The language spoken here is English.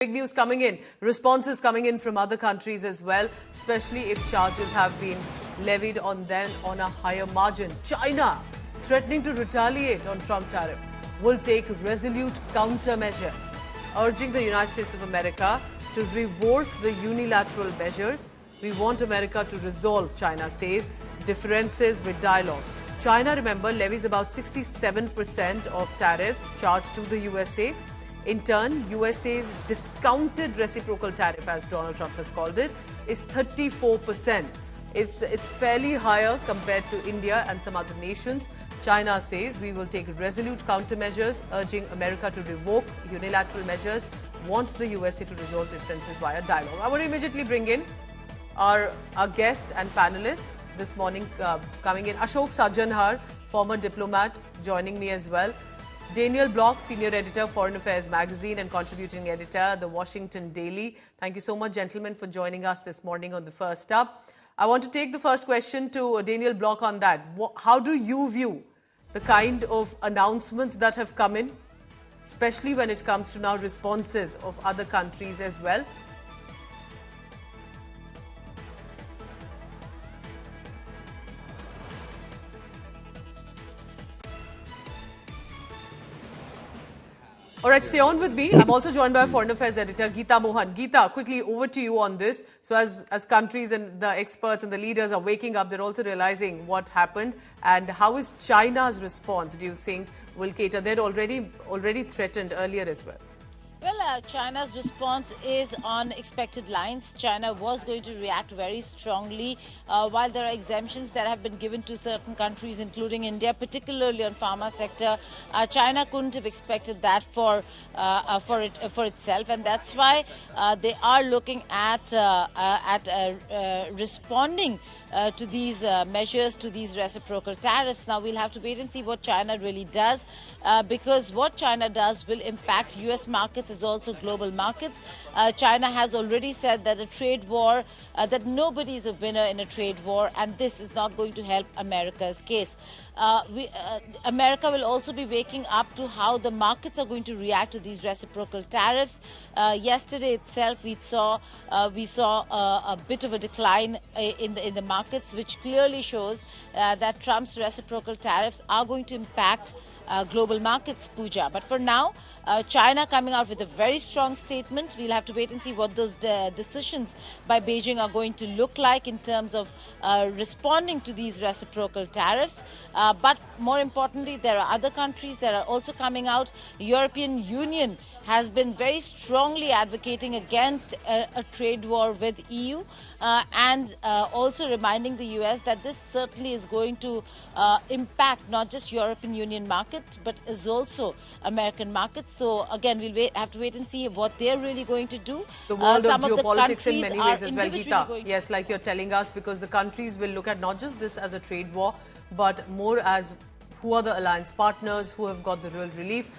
Big news coming in, responses coming in from other countries as well, especially if charges have been levied on them on a higher margin. China, threatening to retaliate on Trump tariff, will take resolute countermeasures, urging the United States of America to revoke the unilateral measures. We want America to resolve, China says, differences with dialogue. China, remember, levies about 67% of tariffs charged to the USA. In turn, USA's discounted reciprocal tariff, as Donald Trump has called it, is 34%. It's fairly higher compared to India and some other nations. China says we will take resolute countermeasures, urging America to revoke unilateral measures, wants the USA to resolve differences via dialogue. I want to immediately bring in our guests and panelists this morning coming in. Ashok Sajjanhar, former diplomat, joining me as well. Daniel Block, senior editor, Foreign Affairs Magazine and contributing editor, The Washington Daily. Thank you so much, gentlemen, for joining us this morning on The First Up. I want to take the first question to Daniel Block on that. How do you view the kind of announcements that have come in, especially when it comes to now responses of other countries as well? All right, stay on with me. I'm also joined by Foreign Affairs editor Geeta Mohan. Geeta, quickly over to you on this. So as countries and the experts and the leaders are waking up, they're also realizing what happened. And how is China's response, do you think, will cater? They'd already threatened earlier as well. Well, China's response is on expected lines. China was going to react very strongly. While there are exemptions that have been given to certain countries, including India, particularly on pharma sector, China couldn't have expected that for itself, and that's why they are looking at responding to these measures, to these reciprocal tariffs. Now we'll have to wait and see what China really does, because what China does will impact US markets as also global markets. China has already said that a trade war, that nobody is a winner in a trade war, and this is not going to help America's case. America will also be waking up to how the markets are going to react to these reciprocal tariffs. Yesterday itself, we saw a bit of a decline in the markets, which clearly shows that Trump's reciprocal tariffs are going to impact global markets, Pooja. But for now, China coming out with a very strong statement. We'll have to wait and see what those decisions by Beijing are going to look like in terms of responding to these reciprocal tariffs. But more importantly, there are other countries that are also coming out. European Union has been very strongly advocating against a trade war with EU, and also reminding the US that this certainly is going to impact not just European Union markets, but is also American markets. So again, we'll have to wait and see what they're really going to do. The world of geopolitics in many ways as well, Geeta. Yes, like you're telling us, because the countries will look at not just this as a trade war, but more as who are the alliance partners, who have got the real relief.